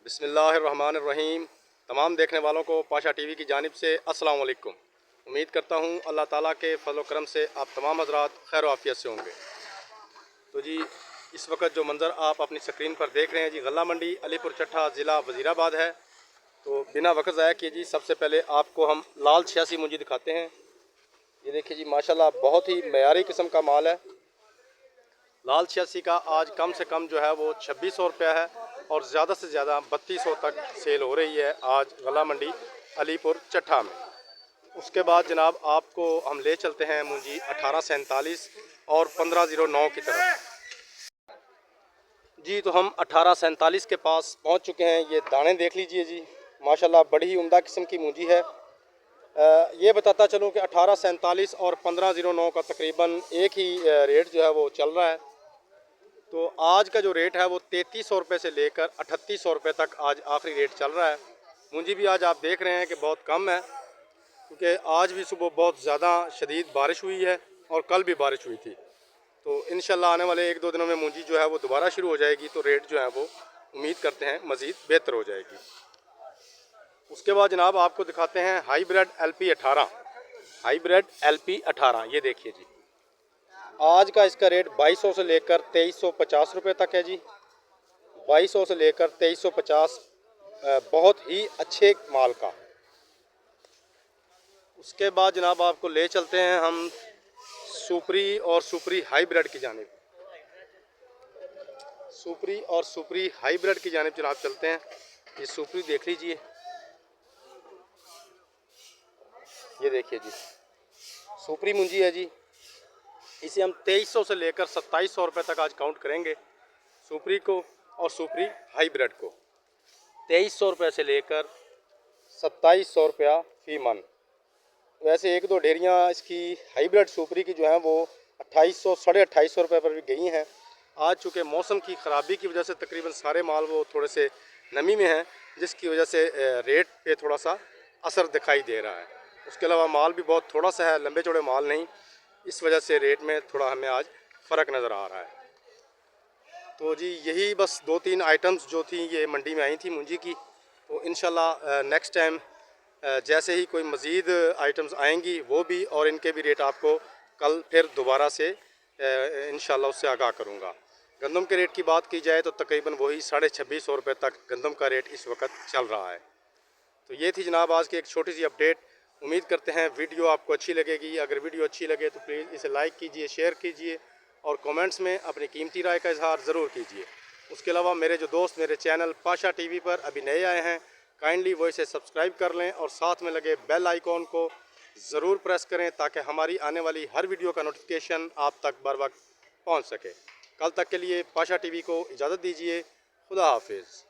बिस्मिल्लाहिर्रहमानिर्रहीम। तमाम देखने वालों को पाशा टीवी की जानिब से अस्सलाम वालेकुम। उम्मीद करता हूँ अल्लाह ताला के फजल करम से आप तमाम हज़रात खैर आफियत से होंगे। तो जी, इस वक्त जो मंज़र आप अपनी स्क्रीन पर देख रहे हैं जी, गल्ला मंडी अलीपुर चट्ठा ज़िला वज़ीराबाद है। तो बिना वक्त ज़ाया किए जी, सबसे पहले आपको हम लाल 86 मुंजी दिखाते हैं। ये देखिए जी, माशाल्लाह बहुत ही मयारी किस्म का माल है। लाल 86 का आज कम से कम जो है वो 2600 रुपया है और ज़्यादा से ज़्यादा 3200 तक सेल हो रही है आज गला मंडी अलीपुर चट्ठा में। उसके बाद जनाब आपको हम ले चलते हैं मुंजी 1847 और 1509 की तरफ। जी, तो हम 1847 के पास पहुंच चुके हैं। ये दाने देख लीजिए जी, माशाल्लाह बड़ी ही उम्दा किस्म की मुंजी है। ये बताता चलूँ कि 1847 और 1509 का तकरीबन एक ही रेट जो है वो चल रहा है। तो आज का जो रेट है वो 3300 रुपये से लेकर 3800 रुपये तक आज आखिरी रेट चल रहा है। मुंजी भी आज आप देख रहे हैं कि बहुत कम है, क्योंकि आज भी सुबह बहुत ज़्यादा शदीद बारिश हुई है और कल भी बारिश हुई थी। तो इंशाल्लाह आने वाले 1-2 दिनों में मुंजी जो है वो दोबारा शुरू हो जाएगी, तो रेट जो है वो उम्मीद करते हैं मज़ीद बेहतर हो जाएगी। उसके बाद जनाब आपको दिखाते हैं हाईब्रिड LP18। हाईब्रिड LP18 ये देखिए जी, आज का इसका रेट 2200 से लेकर 2350 रुपये तक है जी। 2200 से लेकर 2350, बहुत ही अच्छे माल का। उसके बाद जनाब आपको ले चलते हैं हम सुपरी और सुपरी हाईब्रिड की जानिब। सुपरी और सुपरी हाईब्रिड की जानिब जनाब चलते हैं। ये सुपरी देख लीजिए, ये देखिए जी, सुपरी मुंजी है जी। इसे हम 2300 से लेकर 2700 रुपये तक आज काउंट करेंगे सुपरी को और सुपरी हाईब्रिड को। 2300 रुपये से लेकर 2700 रुपया फी मन। वैसे 1-2 ढेरियाँ इसकी हाईब्रिड सुपरी की जो हैं वो 2800 साढ़े 2800 रुपये पर भी गई हैं। आज चूँकि मौसम की ख़राबी की वजह से तकरीबन सारे माल वो थोड़े से नमी में हैं, जिसकी वजह से रेट पे थोड़ा सा असर दिखाई दे रहा है। उसके अलावा माल भी बहुत थोड़ा सा है, लंबे चौड़े माल नहीं, इस वजह से रेट में थोड़ा हमें आज फ़र्क नज़र आ रहा है। तो जी, यही बस 2-3 आइटम्स जो थी ये मंडी में आई थी मुंजी की। तो इंशाल्लाह नेक्स्ट टाइम जैसे ही कोई मज़ीद आइटम्स आएंगी वो भी और इनके भी रेट आपको कल फिर दोबारा से इंशाल्लाह उससे आगाह करूँगा। गंदम के रेट की बात की जाए तो तकरीबन वही 2650 रुपये तक गंदम का रेट इस वक्त चल रहा है। तो ये थी जनाब आज की एक छोटी सी अपडेट। उम्मीद करते हैं वीडियो आपको अच्छी लगेगी। अगर वीडियो अच्छी लगे तो प्लीज़ इसे लाइक कीजिए, शेयर कीजिए और कमेंट्स में अपनी कीमती राय का इजहार ज़रूर कीजिए। उसके अलावा मेरे जो दोस्त मेरे चैनल पाशा टीवी पर अभी नए आए हैं, काइंडली वो इसे सब्सक्राइब कर लें और साथ में लगे बेल आइकॉन को ज़रूर प्रेस करें ताकि हमारी आने वाली हर वीडियो का नोटिफिकेशन आप तक बर वक्त पहुँच सके। कल तक के लिए पाशा टीवी को इजाज़त दीजिए। खुदा हाफिज़।